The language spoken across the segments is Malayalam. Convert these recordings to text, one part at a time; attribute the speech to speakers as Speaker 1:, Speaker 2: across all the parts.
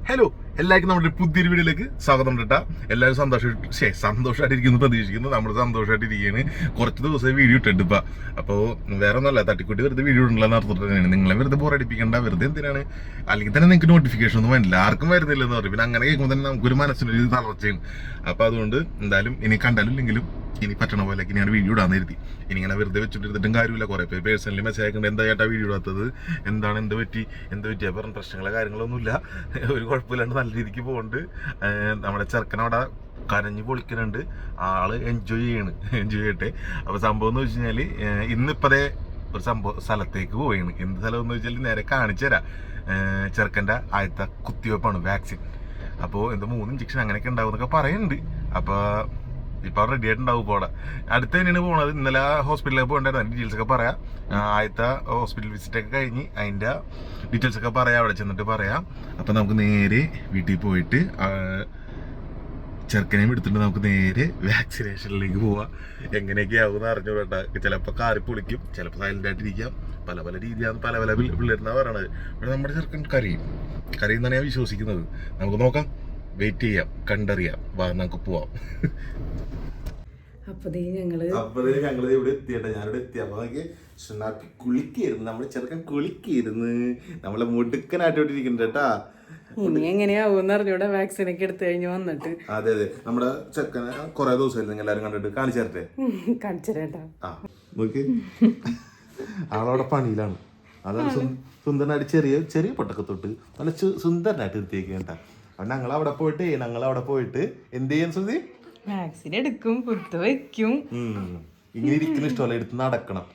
Speaker 1: ഹലോ, എല്ലാവർക്കും നമ്മുടെ പുതിയൊരു വീഡിയോയിലേക്ക് സ്വാഗതം കേട്ടാ. എല്ലാവരും സന്തോഷമായിട്ടിരിക്കുന്നു പ്രതീക്ഷിക്കുന്നു. നമ്മൾ സന്തോഷമായിട്ടിരിക്കുകയാണ്. കുറച്ച് ദിവസം വീഡിയോ ഇട്ടിട്ട് ഇപ്പം അപ്പോൾ വേറെ ഒന്നല്ല, തട്ടിക്കൂട്ടി വെറുതെ വീഡിയോ ഉണ്ടല്ലോ നടത്തിട്ട് തന്നെയാണ്. നിങ്ങളെ വെറുതെ ബോറടിപ്പിക്കേണ്ട, വെറുതെ എന്തിനാണ്, അല്ലെങ്കിൽ തന്നെ നിങ്ങൾക്ക് നോട്ടിഫിക്കേഷൻ ഒന്നും വരില്ല, ആർക്കും വരുന്നില്ലെന്ന് പറയും. പിന്നെ അങ്ങനെ കേൾക്കുമ്പോൾ തന്നെ നമുക്കൊരു മനസ്സിനൊരു തളർച്ചയാണ്. അപ്പോൾ അതുകൊണ്ട് എന്തായാലും ഇനി കണ്ടാലും ഇല്ലെങ്കിലും ഇനി പറ്റണ പോലെ ഇനിയാണ് വീഡിയോ ഇടാന്ന് കരുതി. ഇനി ഇങ്ങനെ വെറുതെ വെച്ചിട്ടിരുന്നിട്ടും കാര്യമില്ല. കുറേ പേര് പേഴ്സണലി മെസ്സേജ് അയക്കുന്നുണ്ട്, എന്താ ചേട്ടാ വീഡിയോ ഇടാത്തത്, എന്താണ്, എന്ത് പറ്റിയാ പറഞ്ഞ പ്രശ്നങ്ങളോ കാര്യങ്ങളൊന്നുമില്ല, ഒരു കുഴപ്പമില്ലാണ്ട് നല്ല രീതിക്ക് പോകുന്നുണ്ട്. നമ്മുടെ ചെറുക്കനവിടെ കരഞ്ഞ് പൊളിക്കുന്നുണ്ട്, ആള് എൻജോയ് ചെയ്യട്ടെ. അപ്പോൾ സംഭവം എന്ന് വെച്ച് കഴിഞ്ഞാൽ ഇന്നിപ്പതേ ഒരു സ്ഥലത്തേക്ക് പോവുകയാണ്. എന്ത് സ്ഥലം എന്ന് വെച്ചാൽ നേരെ കാണിച്ചു തരാം. ചെറുക്കൻ്റെ ആദ്യത്തെ കുത്തിവെപ്പാണ്, വാക്സിൻ. അപ്പോൾ എന്ത് 3 ഇഞ്ചക്ഷൻ അങ്ങനെയൊക്കെ ഉണ്ടാവും എന്നൊക്കെ പറയുന്നുണ്ട്. അപ്പോൾ ഇപ്പം റെഡി ആയിട്ടുണ്ടാവും. ഇപ്പോൾ അവിടെ അടുത്ത് തന്നെയാണ് പോകുന്നത്. ഇന്നലെ ഹോസ്പിറ്റലിലേക്ക് പോകേണ്ടായിരുന്നു. അതിൻ്റെ ഡീറ്റെയിൽസ് ഒക്കെ പറയാം. ആദ്യത്തെ ഹോസ്പിറ്റൽ വിസിറ്റൊക്കെ കഴിഞ്ഞ് അതിൻ്റെ ഡീറ്റെയിൽസ് ഒക്കെ പറയാം, അവിടെ ചെന്നിട്ട് പറയാം. അപ്പം നമുക്ക് നേരെ വീട്ടിൽ പോയിട്ട് ചെറുക്കനെയും എടുത്തിട്ട് നമുക്ക് നേരെ വാക്സിനേഷനിലേക്ക് പോവാം. എങ്ങനെയൊക്കെ ആവുമെന്ന് അറിഞ്ഞുകൂടാ. ചിലപ്പോൾ കാറി പൊളിക്കും, ചിലപ്പോൾ സൈലൻ്റ് ആയിട്ടിരിക്കാം. പല രീതിയാണ്, പല പിള്ളേരെന്നാണ് പറയണത്. പക്ഷേ നമ്മുടെ ചെറുക്കൻ കരയുന്നാണ് ഞാൻ വിശ്വസിക്കുന്നത്. നമുക്ക് നോക്കാം, വെയിറ്റ് ചെയ്യാം, കണ്ടറിയാം. വാ, നമുക്ക് പോവാം.
Speaker 2: അപ്പതേ ഞങ്ങള്
Speaker 1: ഇവിടെ എത്തിയട്ടെ. ഞാനിവിടെ എത്തി. അപ്പൊ നമുക്ക് സുനാപ്പി കുളിക്കായിരുന്നു, നമ്മുടെ ചെറുക്കൻ കുളിക്കായിരുന്നു. നമ്മളെ മുടുക്കനായിട്ടോട്ടിരിക്കുന്നുണ്ട് കേട്ടാ.
Speaker 2: ഇനി എങ്ങനെയാവൂന്ന് അറിഞ്ഞൂടെ വാക്സിനൊക്കെ എടുത്തു കഴിഞ്ഞ് വന്നിട്ട്.
Speaker 1: അതെ നമ്മുടെ ചെറുക്കനെ കുറെ ദിവസമായിരുന്നു എല്ലാരും കണ്ടിട്ട്. കാണിച്ചു തരട്ടെ?
Speaker 2: കാണിച്ചു തരാട്ടാ.
Speaker 1: ആ നോക്കി, ആളവിടെ പണിയിലാണ്. അതാണ് സുന്ദരനായിട്ട് ചെറിയ പൊട്ടൊക്കെ തൊട്ട് നല്ല സുന്ദരനായിട്ട് എത്തിയേക്കേണ്ട. അപ്പൊ ഞങ്ങളവിടെ പോയിട്ട് എന്ത് ചെയ്യാൻ ശ്രുതി?
Speaker 2: വാക്സിൻ എടുക്കും, കുത്തു വെക്കും.
Speaker 1: ഇങ്ങനെ ഇരിക്കുന്ന ഇഷ്ടമല്ല, എടുത്ത് നടക്കണം.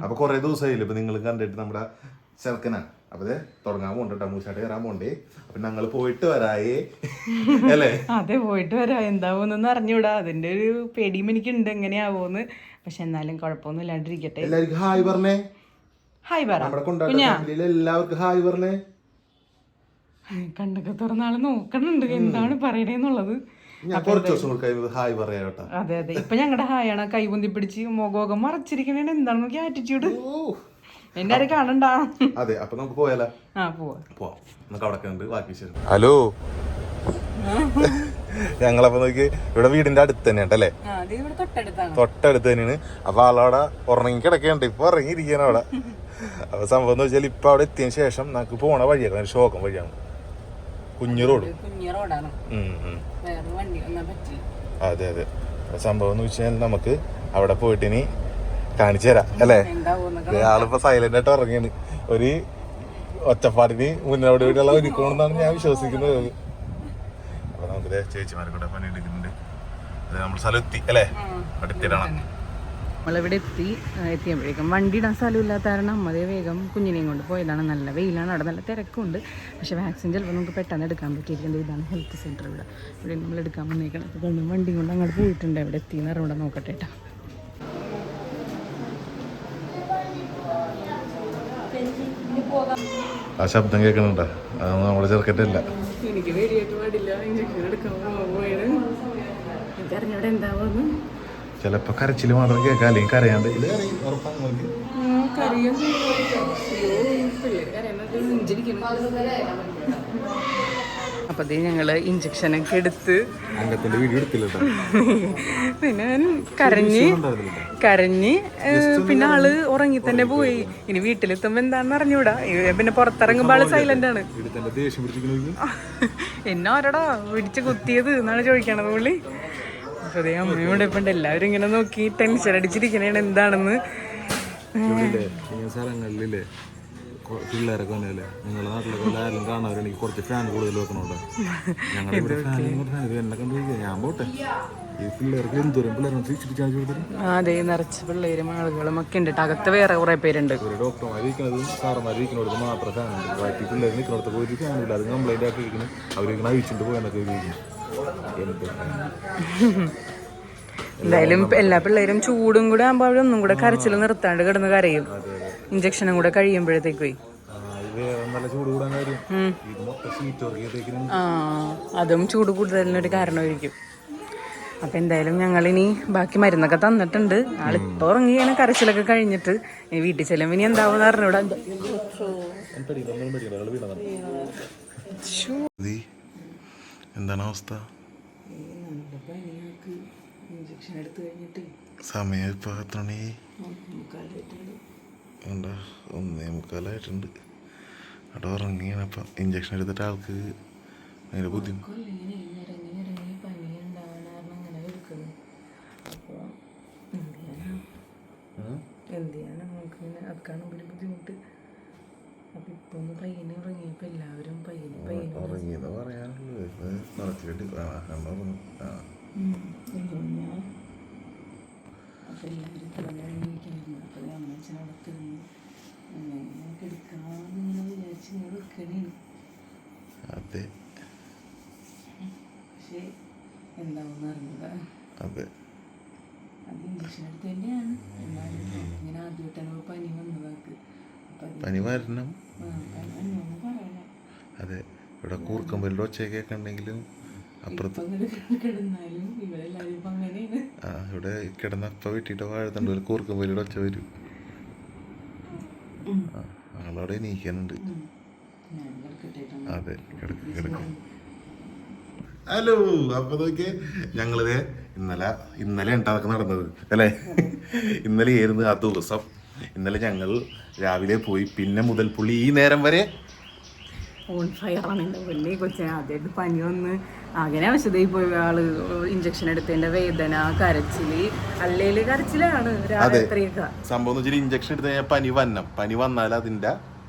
Speaker 1: അപ്പൊ കൊറേ ദിവസമായില്ലേ ഇപ്പൊ നിങ്ങൾ കണ്ടിട്ട് നമ്മുടെ ചെറുക്കനാ. അപ്പൊ തുടങ്ങാൻ പോണ്ടോ, മൂശാട്ട് കയറാൻ പോണ്ടേ. അപ്പൊ ഞങ്ങള് പോയിട്ട് വരായേ അല്ലേ?
Speaker 2: അതെ, പോയിട്ട് വരാ. എന്താവോന്നൊന്നും അറിഞ്ഞൂടാ, അതിന്റെ ഒരു പേടിയും എനിക്കുണ്ട് എങ്ങനെയാവോന്ന്. പക്ഷെ എന്നാലും കുഴപ്പമൊന്നും ഇല്ലാണ്ടിരിക്കട്ടെ.
Speaker 1: എല്ലാവർക്കും ഹായ് പറഞ്ഞേ.
Speaker 2: ഹായ് പറ.
Speaker 1: എല്ലാവർക്കും ഹായ് പറഞ്ഞേ.
Speaker 2: കണ്ണൊക്കെ തുറന്ന ആള് നോക്കണുണ്ട് എന്താണ് പറയണേന്നുള്ളത്. അതെ ഇപ്പൊ ഞങ്ങളുടെ ഹായാണ് കൈ പൊന്തി പിടിച്ച് മുഖമൊക്കെ മറച്ചിരിക്കണേ. എന്താണ് നോക്കി ആറ്റിറ്റ്യൂഡ്. എന്റെ ആരും കാണണ്ട.
Speaker 1: അതെ, അപ്പൊ നമുക്ക് പോയാലോ? ഹലോ, ഞങ്ങളപ്പോ നോക്കി ഇവിടെ വീടിന്റെ അടുത്ത് തന്നെയാണ് അല്ലേ? തൊട്ടടുത്ത് തന്നെയാണ്. അപ്പൊ ആളവിടെ ഉറങ്ങി കിടക്കുന്നുണ്ട്. ഇപ്പൊ ഉറങ്ങിയിരിക്കാണ് അവിടെ. അപ്പൊ സംഭവം എന്ന് വെച്ചാൽ ഇപ്പൊ അവിടെ എത്തിയതിനു ശേഷം നമുക്ക് പോണ വഴിയാണ് ഷോക്കം വഴിയാണ്, കുഞ്ഞു റോഡ്. അതെ സംഭവം എന്ന് വെച്ചാൽ നമുക്ക് അവിടെ പോയിട്ട് ഇനി കാണിച്ചു തരാം അല്ലേ? ആളിപ്പോ സൈലന്റ് ആയിട്ട് ഇറങ്ങിയാണ്. ഒരു ഒച്ചപ്പാടിന് മുന്നോടി വീട്ടുള്ള ഒരുക്കണമെന്നാണ് ഞാൻ വിശ്വസിക്കുന്നത്. അപ്പൊ നമുക്ക് ചേച്ചിമാരെ കൂടെ പണിയെടുക്കുന്നുണ്ട്. അത് നമ്മൾ സ്ഥലം എത്തി അല്ലേ? അവിടെ എത്തിയിട്ടാണ്
Speaker 2: നമ്മളിവിടെ എത്തിയപ്പോഴേക്കും വണ്ടി ഇടാൻ സ്ഥലമില്ലാത്ത കാരണം അതേ വേഗം കുഞ്ഞിനെയും കൊണ്ട് പോയതാണ്. നല്ല വെയിലാണ്, അവിടെ നല്ല തിരക്കുണ്ട്. പക്ഷേ വാക്സിൻ ചിലപ്പോൾ നമുക്ക് പെട്ടെന്ന് എടുക്കാൻ പറ്റിയിരിക്കുന്നത്. ഇതാണ് ഹെൽത്ത് സെൻറ്റർ. ഇവിടെ നമ്മൾ എടുക്കാൻ വന്നേക്കണം. അപ്പോൾ കൊണ്ട് വണ്ടി കൊണ്ട് അങ്ങോട്ട് പോയിട്ടുണ്ട്. എവിടെ എത്തിയെന്ന് ഇവിടെ നോക്കട്ടെ കേട്ടോ.
Speaker 1: ആ ശബ്ദം കേൾക്കണുണ്ടോ? അതൊന്നും നമ്മുടെ ചെറുക്കറ്റല്ല.
Speaker 2: എനിക്ക് പേടിയായിട്ട് പാടില്ല. ഇഞ്ചക്ഷൻ എടുക്കാൻ പോയത് എനിക്കറിഞ്ഞവിടെ എന്താവുമെന്ന്.
Speaker 1: ചിലപ്പോ കരച്ചില് മാത്രം കേൾക്കാം, അല്ലെങ്കിൽ കരയാണ്ട്.
Speaker 2: അപ്പത്തേ ഞങ്ങള് ഇഞ്ചക്ഷനൊക്കെ എടുത്ത് പിന്നെ കരഞ്ഞ് പിന്നെ ആള് ഉറങ്ങി തന്നെ പോയി. ഇനി വീട്ടിലെത്തുമ്പോ എന്താണെന്ന് അറിഞ്ഞൂടാ. പിന്നെ പുറത്തിറങ്ങുമ്പോ ആള് സൈലന്റ് ആണ്. എന്നാരടാ പിടിച്ച് കുത്തിയത് എന്നാണ് ചോദിക്കണത് പുള്ളി. അതേ അമ്മയോടെ ഇപ്പം എല്ലാവരും ഇങ്ങനെ നോക്കി ടെൻഷൻ അടിച്ചിരിക്കണേണ് എന്താണെന്ന്.
Speaker 1: സ്ഥലങ്ങളിലെ പിള്ളേരൊക്കെ വന്നല്ലേ, നിങ്ങളുടെ നാട്ടിലൊക്കെ എല്ലാവരും കാണാറുണ്ടെങ്കിൽ കുറച്ച് ഫാൻ കൂടുതൽ വെക്കണോട്ടോ. ഞങ്ങളുടെ ഇവിടെ എന്നെ കണ്ടിരിക്കുക. ഞാൻ പോട്ടെ, ഈ പിള്ളേർക്ക് എന്തോരം പിള്ളേരും തിരിച്ചിട്ടാണ് കൊടുത്തത്.
Speaker 2: അതെ, നിറച്ച് പിള്ളേരും ആളുകളും ഒക്കെ ഉണ്ട്. അകത്ത് വേറെ കുറെ പേരുണ്ട്.
Speaker 1: ഒരു ഡോക്ടർമാരിക്കുന്നത് സാറന്മാരിക്കുന്നത് മാത്രം ഫാനുണ്ട്. ബാക്കി പിള്ളേർ നിൽക്കുന്നിടത്ത് പോയിട്ട് ഫാനില്ല. അത് കംപ്ലൈന്റ് ആക്കിയിരിക്കുന്നു. അവരിങ്ങനെ അഴിച്ചിട്ട് പോയെന്നൊക്കെ ഇരിക്കുന്നു.
Speaker 2: എന്തായാലും എല്ലാ പിള്ളേരും ചൂടും കൂടെ ആകുമ്പോൾ അവരൊന്നും കൂടെ കരച്ചിൽ നിർത്താണ്ട് കിടന്ന് കരയും. ഇഞ്ചക്ഷനും കൂടെ കഴിയുമ്പോഴത്തേക്ക് അതും ചൂട് കൂടുതലിനൊരു കാരണമായിരിക്കും. അപ്പം എന്തായാലും ഞങ്ങളിനി ബാക്കി മരുന്നൊക്കെ തന്നിട്ടുണ്ട്. ആളിപ്പോൾ ഉറങ്ങിയാണ് കരച്ചിലൊക്കെ കഴിഞ്ഞിട്ട്. ഇനി വീട്ടിൽ ചെല്ലുമ്പോൾ ഇനി എന്താവും അറിഞ്ഞൂടാ.
Speaker 1: എന്താണ് അവസ്ഥ?
Speaker 2: നല്ല പനിയാക്ക് ഇഞ്ചക്ഷൻ എടുത്തു കഴിഞ്ഞിട്ട്
Speaker 1: സമയം ഇപ്പോൾ എത്ര മണി?
Speaker 2: 1:45
Speaker 1: 1:45 അവിടെ ഉറങ്ങിയാണ്. അപ്പം ഇഞ്ചക്ഷൻ എടുത്തിട്ട് ആൾക്ക് അതിൻ്റെ ബുദ്ധിമുട്ട്.
Speaker 2: ഇറങ്ങി പനി ഉണ്ടാകാൻ അങ്ങനെ എടുക്കുന്നത്. അപ്പോൾ എന്ത് ചെയ്യാനാണ് നമുക്കിങ്ങനെ അത് കാണുമ്പോൾ ഒരു ബുദ്ധിമുട്ട്. അപ്പം ഇപ്പൊ ഒന്ന് പയ്യനെ ഉറങ്ങിയപ്പോൾ എല്ലാവരും
Speaker 1: ഉറങ്ങിയെന്ന് പറയാനുള്ളൂ. നടത്തിയിട്ട്
Speaker 2: അപ്പോൾ എല്ലാവരും തുടങ്ങിയിരിക്കുന്നു. അപ്പോൾ അമ്മച്ചനടക്കുന്നു അങ്ങനെ എടുക്കാമെന്നിങ്ങനെ വിചാരിച്ച് ഇങ്ങനെ വെക്കണേ.
Speaker 1: അതെ,
Speaker 2: പക്ഷേ എന്താണെന്ന് അറിഞ്ഞില്ല.
Speaker 1: അതെ,
Speaker 2: അത് ഇഞ്ചക്ഷൻ എടുത്ത് തന്നെയാണ്. എന്നാലും ഇങ്ങനെ ആദ്യമായിട്ടാണ് പനി വന്നതാക്ക്.
Speaker 1: പനി വരണം.
Speaker 2: പനി വന്നു പറയണം.
Speaker 1: അതെ, ഇവിടെ കൂർക്കമ്പലിൻ്റെ ഒച്ചയൊക്കെ ഉണ്ടെങ്കിലും അപ്പുറത്ത്
Speaker 2: കിടന്നാലും ഇവരെല്ലാവരും ഇപ്പം അങ്ങനെയാണ്.
Speaker 1: ഇവിടെ കിടന്ന അപ്പം വെട്ടിയിട്ട് വാഴത്തണ്ട് ഒരു കൂർക്കമ്പലിയുടെ ഒച്ച വരും. ആളവിടെ എണീക്കാനുണ്ട്. അതെ, കിടക്കും. ഹലോ, അപ്പൊ നോക്കിയേ ഞങ്ങളിത് ഇന്നലെ ഉണ്ടാക്കി നടന്നത് അല്ലേ? ഇന്നലെ ആയിരുന്നു ആ ദിവസം. ഇന്നലെ ഞങ്ങൾ രാവിലെ പോയി, പിന്നെ മുതൽ പുള്ളി ഈ നേരം വരെ
Speaker 2: ഓൺ ഫയറാണ്. എൻ്റെ വലിയ കൊച്ചിനെ ആദ്യമായിട്ട് പനി വന്ന് അങ്ങനെ അവശതയിൽ പോയി. ആള് ഇഞ്ചക്ഷൻ എടുത്തതിന്റെ വേദന, കരച്ചില്, അല്ലേല് കരച്ചിലാണ് രാത്രിയൊക്കെ.
Speaker 1: സംഭവം എന്ന് വെച്ചാൽ ഇഞ്ചക്ഷൻ എടുത്ത് കഴിഞ്ഞാൽ പനി വന്നാൽ അതിന്റെ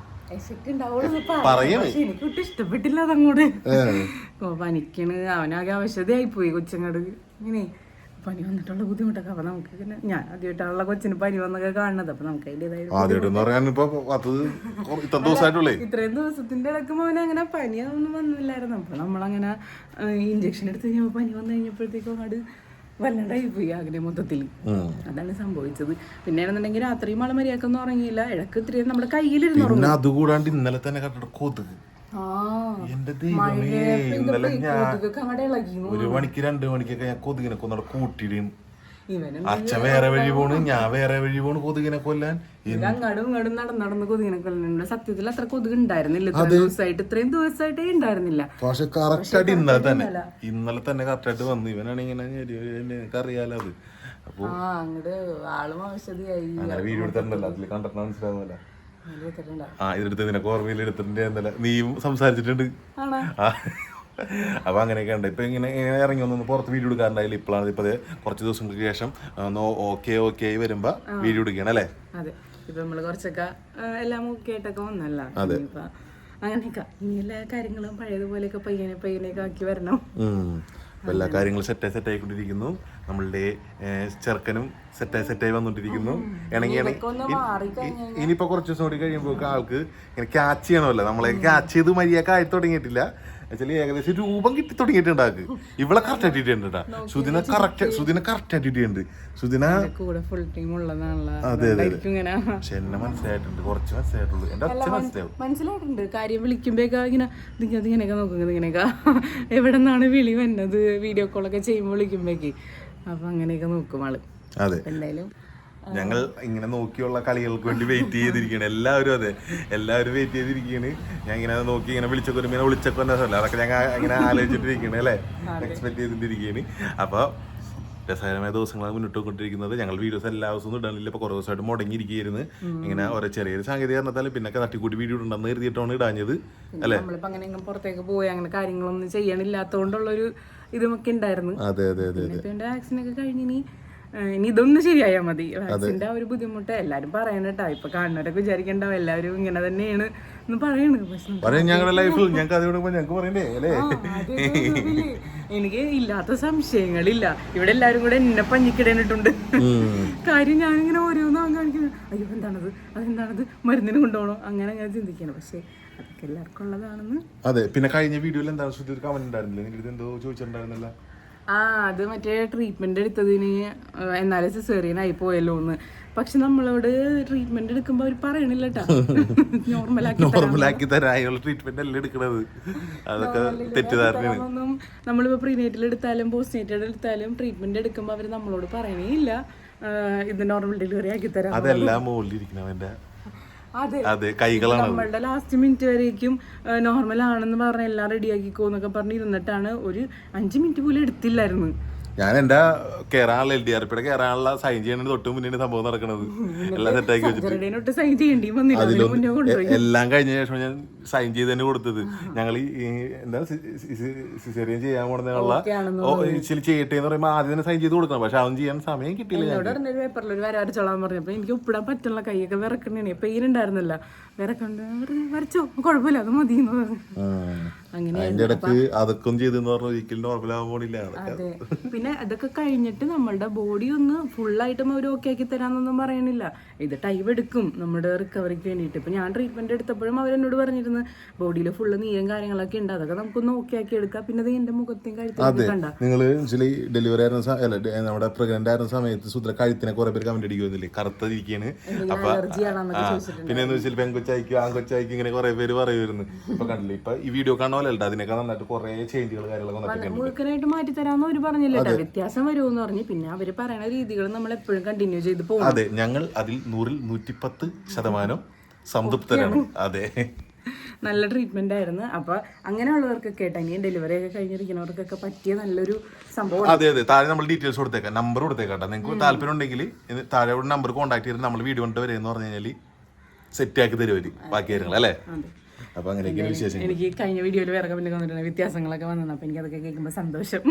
Speaker 2: എഫക്ട് ഉണ്ടാവുള്ളൂ. പക്ഷെ എനിക്ക് ഒട്ടും ഇഷ്ടപ്പെട്ടില്ല അതങ്ങോട്ട്. പനിക്കണ്, അവനാകെ അവശതയായി പോയി കൊച്ചങ്ങട്. ഇങ്ങനെ പനി വന്നിട്ടുള്ള ബുദ്ധിമുട്ടൊക്കെ. അപ്പൊ നമുക്ക് പിന്നെ ഞാൻ ആദ്യമായിട്ടുള്ള കൊച്ചിന് പനി വന്നൊക്കെ കാണുന്നത്. അപ്പൊ നമുക്ക് ഇത്രയും ദിവസത്തിന്റെ ഇടയ്ക്ക് അവന് അങ്ങനെ പനിയൊന്നും വന്നില്ലായിരുന്നു. അപ്പൊ നമ്മളങ്ങനെ ഇഞ്ചക്ഷൻ എടുത്ത് കഴിഞ്ഞപ്പോ പനി വന്നു കഴിഞ്ഞപ്പോഴത്തേക്കും അങ്ങോട്ട് വല്ലാണ്ടായി പോയി ആഗ്രഹ മൊത്തത്തിൽ. അതാണ് സംഭവിച്ചത്. പിന്നെ ആണെന്നുണ്ടെങ്കിൽ രാത്രിയും ആള് മര്യാദക്കൊന്നും ഉറങ്ങിയില്ല. ഇടക്ക് ഇത്രയും നമ്മുടെ കയ്യിലിരുന്ന് ഉറങ്ങും.
Speaker 1: അതുകൂടാണ്ട് ഇന്നലെ തന്നെ കണ്ടിട്ട് കൊതുക്. ഇന്നലെ ഞാൻ 1 മണിക്ക് 2 മണിക്കൊക്കെ ഞാൻ കൊതുകിനെ കൊന്നോടെ കൂട്ടിയിടും. അച്ഛൻ വേറെ വഴി പോണ്, ഞാൻ വേറെ വഴി പോണ് കൊതുകിനെ കൊല്ലാൻ.
Speaker 2: അങ്ങാടും ഇങ്ങോട്ടും നടന്ന് കൊതുകിനെ കൊല്ലുന്നുണ്ട്. സത്യത്തിൽ അത്ര കൊതുക് ഉണ്ടായിരുന്നില്ല ഇത്രയും ദിവസമായിട്ടേ ഉണ്ടായിരുന്നില്ല.
Speaker 1: പക്ഷെ കറക്റ്റായിട്ട് ഇന്നലെ തന്നെ കറക്റ്റായിട്ട് വന്നു. ഇവനാണിങ്ങനെ എനിക്ക് അറിയാലോ അത്. അപ്പൊ
Speaker 2: അങ്ങോട്ട് ആളും അവശതയായി.
Speaker 1: അങ്ങനെ വീഡിയോ എടുത്തിട്ടുണ്ടല്ലോ, അതിൽ കണ്ടിട്ട് മനസ്സിലാവുമല്ലോ. ഇതെടുത്ത് നിനക്ക് ഓർമ്മയിൽ എടുത്തിട്ടുണ്ട്, നീയും സംസാരിച്ചിട്ടുണ്ട്. അപ്പൊ അങ്ങനെയൊക്കെ ഉണ്ട്. ഇപ്പൊ ഇങ്ങനെ ഇറങ്ങി ഒന്ന് പുറത്ത് വീഡിയോ എടുക്കാറുണ്ടായില്ല. ഇപ്പോഴാണ് ഇപ്പൊ കുറച്ച് ദിവസങ്ങൾക്ക് ശേഷം ഓക്കെ വരുമ്പോ വീഡിയോ എടുക്കണം അല്ലേ?
Speaker 2: അതെ, ഇപ്പൊ നമ്മള് കുറച്ചൊക്കെ എല്ലാം ഓക്കെ ആയിട്ടൊക്കെ വന്നല്ല. അങ്ങനെയൊക്കെ ഇനി എല്ലാ കാര്യങ്ങളും പഴയതുപോലെയൊക്കെ പയ്യനെയൊക്കെ ആക്കി വരണം.
Speaker 1: എല്ലാ കാര്യങ്ങളും സെറ്റായി ആയിക്കൊണ്ടിരിക്കുന്നു. നമ്മളുടെ ചെറുക്കനും സെറ്റായി വന്നോണ്ടിരിക്കുന്നു. ഇനിയിപ്പോ കുറച്ച് ദിവസം കൂടി കഴിയുമ്പോ ആൾക്ക് ഇങ്ങനെ ക്യാച്ച് ചെയ്യണമല്ലോ. നമ്മളെ ക്യാച്ച് ചെയ്ത് മര്യാദ ആയി തുടങ്ങിയിട്ടില്ല. ഏകദേശം രൂപം കിട്ടി തുടങ്ങിയിട്ടുണ്ടാക്ക്. ഇവിടെ കറക്റ്റ് ആയിട്ടുണ്ട്. സുദിന കറക്റ്റ് ആയിട്ടുണ്ട്. സുദിന അതെ അതെ. പക്ഷെ എന്നെ മനസ്സിലായിട്ടുണ്ട്, കുറച്ച് മനസ്സിലായിട്ടുള്ളൂ. എന്റെ അച്ഛൻ
Speaker 2: മനസ്സിലായിട്ടുണ്ട്. കാര്യം വിളിക്കുമ്പോഴേക്കാ ഇങ്ങനെ ഇങ്ങനെയൊക്കെ നോക്കുന്നത്. ഇങ്ങനെയൊക്കെ എവിടെ നിന്നാണ് വിളി വന്നത് വീഡിയോ കോളൊക്കെ ചെയ്യുമ്പോൾ വിളിക്കുമ്പോഴേക്ക്. അപ്പൊ അങ്ങനെയൊക്കെ നോക്കും ആള്.
Speaker 1: അതെ, എന്തായാലും ഞങ്ങൾ ഇങ്ങനെ നോക്കിയുള്ള കളികൾക്ക് വേണ്ടി വെയിറ്റ് ചെയ്തിരിക്കുകയാണ്. എല്ലാവരും വെയിറ്റ് ചെയ്തിരിക്കുകയാണ്. ഞാൻ ഇങ്ങനെ നോക്കി ഇങ്ങനെ വിളിച്ചൊക്കെ അതൊക്കെ ഞങ്ങൾ ഇങ്ങനെ ആലോചിച്ചിട്ടിരിക്കുകയാണ് അല്ലേ, എക്സ്പെക്ട് ചെയ്തിട്ടിരിക്കുകയാണ്. അപ്പോൾ രസകരമായ ദിവസങ്ങളാണ് മുന്നോട്ട് കൊണ്ടിരിക്കുന്നത്. ഞങ്ങൾ വീഡിയോസ് എല്ലാ ദിവസവും ഇടാനില്ല. ഇപ്പോൾ കുറേ ദിവസമായിട്ട് മുടങ്ങിയിരിക്കുകയായിരുന്നു. ഇങ്ങനെ ഓരോ ചെറിയൊരു സാങ്കേതിക കാരണത്താൽ പിന്നൊക്കെ തട്ടിക്കൂട്ടി വീഡിയോ ഉണ്ടെന്ന് കരുതിയിട്ടാണ് ഇടാഞ്ഞത് അല്ലേ?
Speaker 2: നമ്മളിപ്പോൾ അങ്ങനെ പുറത്തേക്ക് പോയി അങ്ങനെ കാര്യങ്ങളൊന്നും ചെയ്യണില്ലാത്തതുകൊണ്ടുള്ളൊരു ഇതുമൊക്കെ ഉണ്ടായിരുന്നു.
Speaker 1: അതെ അതെ അതെ.
Speaker 2: എൻ്റെ വാക്സിനൊക്കെ കഴിഞ്ഞിനി ഇനി ഇതൊന്നും ശരിയായാൽ മതി. വാക്സിന്റെ ആ ഒരു ബുദ്ധിമുട്ട് എല്ലാരും പറയണട്ടാ. ഇപ്പൊ കാണുന്നവരൊക്കെ വിചാരിക്കണ്ടാവും എല്ലാവരും ഇങ്ങനെ തന്നെയാണ് എന്ന് പറയണത്.
Speaker 1: ഞങ്ങളുടെ ലൈഫിൽ ഞങ്ങൾക്ക് പറയണ്ടേ അല്ലേ?
Speaker 2: എനിക്ക് ഇല്ലാത്ത സംശയങ്ങളില്ല. ഇവിടെ എല്ലാരും കൂടെ എന്നെ പഞ്ഞിക്കിടന്നിട്ടുണ്ട്. കാര്യം ഞാനിങ്ങനെ ഓരോന്നും കാണിക്കുന്നു. അയ്യോ അതെന്താണത് മരുന്നിന് കൊണ്ടുപോകണോ അങ്ങനെ ചിന്തിക്കണം. പക്ഷെ അതൊക്കെ എല്ലാവർക്കും ഉള്ളതാണെന്ന്.
Speaker 1: അതെ. പിന്നെ കഴിഞ്ഞ വീഡിയോയിൽ എന്താണ് കമന്റ് ഉണ്ടായിരുന്നില്ല, എന്തോ ചോദിച്ചിട്ടുണ്ടായിരുന്നല്ല?
Speaker 2: അത് മറ്റേ ട്രീറ്റ്മെന്റ് എടുത്തതിന് എന്നാലും സിസേറിയൻ ആയി പോയല്ലോ എന്ന്. പക്ഷെ നമ്മളോട് ട്രീറ്റ്മെന്റ് എടുക്കുമ്പോ അവർ പറയണില്ല കേട്ടോ,
Speaker 1: നോർമലാക്കി തരാനുള്ള ട്രീറ്റ്മെന്റ് അല്ലേ എടുക്കണത്. അതൊക്കെ തെറ്റിദ്ധാരണയാണ്.
Speaker 2: നമ്മളിപ്പോ പ്രീനേറ്റൽ എടുത്താലും പോസ്റ്റ് നേറ്റൽ എടുത്താലും ട്രീറ്റ്മെന്റ് എടുക്കുമ്പോ അവര് നമ്മളോട് പറയണേ ഇല്ല ഇത് നോർമൽ ഡെലിവറി ആക്കി തരാം.
Speaker 1: അതെല്ലാം മുകളിലിരിക്കണവന്റെ അതെ കൈകളാണ്.
Speaker 2: നമ്മളുടെ ലാസ്റ്റ് മിനിറ്റ് വരേക്കും നോർമൽ ആണെന്ന് പറഞ്ഞ എല്ലാം റെഡിയാക്കിക്കോ എന്നൊക്കെ പറഞ്ഞ് ഇരുന്നിട്ടാണ് ഒരു 5 മിനിറ്റ് പോലും എടുത്തില്ലായിരുന്നു.
Speaker 1: ഞാൻ എന്റെ കേറാനുള്ള LDRP കേറാനുള്ള സൈൻ ചെയ്യണത് തൊട്ട് മുന്നേ സംഭവം നടക്കണത്. എല്ലാം സെറ്റാക്കി വെച്ചിട്ട്
Speaker 2: സൈൻ ചെയ്യേണ്ടി വന്നില്ല.
Speaker 1: എല്ലാം കഴിഞ്ഞ ശേഷം ഞാൻ സൈൻ ചെയ്ത് തന്നെ കൊടുത്തത്. ഞങ്ങൾ എന്താ സിസേറിയൻ ചെയ്യാൻ പോണെന്നുള്ള ചെയ്യട്ടെ എന്ന് പറയുമ്പോൾ ആദ്യം തന്നെ സൈൻ ചെയ്ത് കൊടുക്കണം. പക്ഷെ അവൻ ചെയ്യാൻ സമയം കിട്ടിയില്ല.
Speaker 2: പേപ്പറിൽ ഒരു വര വരച്ചോളാൻ പറഞ്ഞപ്പോ എനിക്ക് ഒപ്പിടാൻ പറ്റുള്ള കൈയൊക്കെ വിറക്കണേ. പെയിൻ ഉണ്ടായിരുന്നില്ല, വിറക്കണ്ട് വരച്ചോ കുഴപ്പമില്ല അത് മതി എന്ന് പറഞ്ഞു.
Speaker 1: അതിന്റെ ഇടക്ക് അതൊക്കെ ചെയ്തെന്ന് പറഞ്ഞാൽ ഒരിക്കലും നോർമലാകാൻ പോണില്ല.
Speaker 2: അതെ, പിന്നെ അതൊക്കെ കഴിഞ്ഞിട്ട് നമ്മളുടെ ബോഡി ഒന്ന് ഫുള്ളായിട്ടും അവർ ഓക്കെ ആക്കി തരാന്നൊന്നും പറയണില്ല. ഇത് ടൈം എടുക്കും നമ്മുടെ റിക്കവറിക്ക് വേണ്ടിയിട്ട്. ഇപ്പൊ ഞാൻ ട്രീറ്റ്മെന്റ് എടുത്തപ്പോഴും അവരെന്നോട് പറഞ്ഞിരുന്നു ബോഡിയിൽ ഫുള്ള് നീരും കാര്യങ്ങളൊക്കെ ഉണ്ട്, അതൊക്കെ നമുക്കൊന്ന് ഓക്കെ ആക്കി എടുക്കാം. പിന്നെ അത് എന്റെ മുഖത്തെയും കഴുത്തിലും കണ്ട
Speaker 1: നിങ്ങള് ഡെലിവറി ആയിരുന്ന നമ്മുടെ പ്രഗ്നന്റ് ആയിരുന്ന സമയത്ത് സുദ്ര കഴുത്തിനെ കുറെ പേര് കമന്റ് അടിക്കുന്നില്ലേ, കറുത്തിരിക്കാണ്. അപ്പൊ പിന്നെ എന്ന് വെച്ചാൽ പെൺകൊച്ചായിക്കും ആൺകൊച്ചായിക്കും ഇങ്ങനെ കുറെ പേര് പറയുമായിരുന്നു. ഇപ്പൊ കണ്ടില്ലേ, ഇപ്പൊ ഈ വീഡിയോ കാണുന്ന പോലെ അതിനൊക്കെ നന്നായിട്ട് കുറെ ചേഞ്ചുകൾ കാര്യങ്ങളൊക്കെ
Speaker 2: മുഴുക്കനായിട്ട് മാറ്റി തരാമെന്ന് അവര് പറഞ്ഞില്ല. വ്യത്യാസം വരുമെന്ന് പറഞ്ഞു. പിന്നെ അവര് പറയുന്ന രീതികൾ നമ്മൾ എപ്പോഴും കണ്ടിന്യൂ ചെയ്ത് പോകും.
Speaker 1: അതെ, ഞങ്ങൾ അതിൽ 100ൽ 110% സംതൃപ്തരാണ്. അതെ,
Speaker 2: നല്ല ട്രീറ്റ്മെന്റ് ആയിരുന്നു. അപ്പൊ അങ്ങനെയുള്ളവർക്കൊക്കെ ഇനി ഡെലിവറി ഒക്കെ കഴിഞ്ഞിരിക്കുന്നവർക്കൊക്കെ പറ്റിയ നല്ലൊരു സംഭവം.
Speaker 1: അതെ അതെ, താഴെ നമ്മൾ ഡീറ്റെയിൽസ് കൊടുത്തേക്കാം, നമ്പർ കൊടുത്തേക്കാട്ടെ. നിങ്ങൾക്ക് താല്പര്യം ഉണ്ടെങ്കിൽ താഴെ നമ്പർ കോൺടാക്ട് ചെയ്തിട്ട് നമ്മൾ വീഡിയോ കൊണ്ട് വരെയെന്ന് പറഞ്ഞു കഴിഞ്ഞാൽ സെറ്റ് ആക്കി തരുമര് ബാക്കി കാര്യങ്ങൾ അല്ലേ. അപ്പൊ അങ്ങനെയൊക്കെയാണ് വിശേഷം.
Speaker 2: എനിക്ക് കഴിഞ്ഞ വീഡിയോയിൽ വേറെ വന്നിട്ടുണ്ട്, വ്യത്യാസങ്ങളൊക്കെ വന്നത്. അപ്പൊ എനിക്ക് അതൊക്കെ കേൾക്കുമ്പോ സന്തോഷം.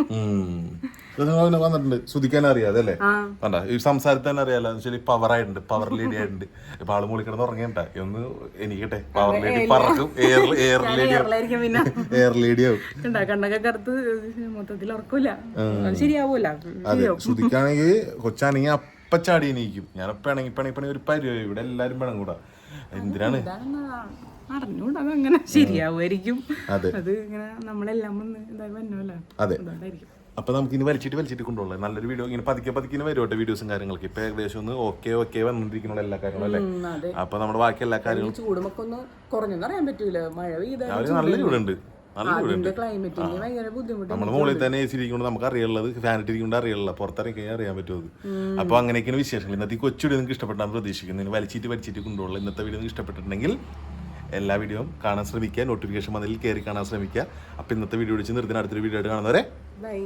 Speaker 1: വന്നിട്ടുണ്ട്, ശ്രുതിക്കാൻ അറിയാതെ അല്ലേ, കണ്ടാ ഈ സംസാരത്തിൽ തന്നെ അറിയാലോ. പവർ ആയിട്ടുണ്ട്, പവർ ലേഡി ആയിട്ടുണ്ട്. ഇപ്പൊ ആള് മൂളി കിടന്ന് ഉറങ്ങിയിട്ടാ ഒന്ന് എനിക്കട്ടെ പവർ ലേഡി പറക്കും, എയർ ലേഡി ആവും.
Speaker 2: കണ്ണൊക്കെ കറുത്ത് മൊത്തത്തിൽ ഉറക്കൂല, ശരിയാവൂല.
Speaker 1: ശ്രുതിക്കാണെങ്കിൽ കൊച്ചാണെങ്കിൽ അപ്പച്ചാടി എണീക്കും. ഞാൻ പണി ഒരു പരിപാടി, ഇവിടെ എല്ലാരും വേണം കൂടാ. എന്തിനാണ്
Speaker 2: അറിഞ്ഞൂടാ, അതങ്ങനെ ശരിയാവുമായിരിക്കും. അത് ഇങ്ങനെ നമ്മളെല്ലാം ഒന്ന് ഇതായി വന്നോല്ലോ.
Speaker 1: അതെ, അപ്പൊ നമുക്ക് ഇനി വലിച്ചിട്ട് കൊണ്ടുപോകാം. നല്ലൊരു വീഡിയോ ഇങ്ങനെ പതുക്കെ വരും വീഡിയോസും കാര്യങ്ങളൊക്കെ. ഇപ്പൊ ഏകദേശം ഒന്ന് ഓക്കെ വന്നിരിക്കുന്ന എല്ലാ കാര്യങ്ങളും അല്ലേ. അപ്പൊ നമ്മുടെ ബാക്കി എല്ലാ കാര്യങ്ങളും
Speaker 2: ചൂടുമൊക്കെ ഒന്ന് കുറഞ്ഞൊന്നും അറിയാൻ പറ്റൂല. മഴ പെയ്താൽ
Speaker 1: നല്ല ചൂടുണ്ട്,
Speaker 2: ബുദ്ധിമുട്ട്.
Speaker 1: നമ്മുടെ മുകളിൽ തന്നെ AC ഇരിക്കുന്നത് നമുക്ക് അറിയുള്ളത്, ഫാൻ ഇട്ടിരിക്കുന്നത് അറിയില്ല, പുറത്തിറങ്ങി കഴിഞ്ഞാൽ അറിയാൻ പറ്റുമത്. അപ്പൊ അങ്ങനെയൊക്കെയാണ് വിശേഷങ്ങൾ. ഇന്നത്തെ കൊച്ചു വീഡിയോ നിങ്ങൾക്ക് ഇഷ്ടപ്പെട്ടാന്ന് പ്രതീക്ഷിക്കുന്നു. വലിച്ചിട്ട് കൊണ്ടുപോകും. ഇന്നത്തെ വീഡിയോ നിങ്ങൾക്ക് ഇഷ്ടപ്പെട്ടിട്ടുണ്ടെങ്കിൽ എല്ലാ വീഡിയോയും കാണാൻ ശ്രമിക്കുക, നോട്ടിഫിക്കേഷൻ വന്നതിൽ കയറി കാണാൻ ശ്രമിക്കുക. അപ്പൊ ഇന്നത്തെ വീഡിയോ വിളിച്ച് നിർത്തി അടുത്തൊരു വീഡിയോ ആയിട്ട് കാണുന്നവരെ ബൈ.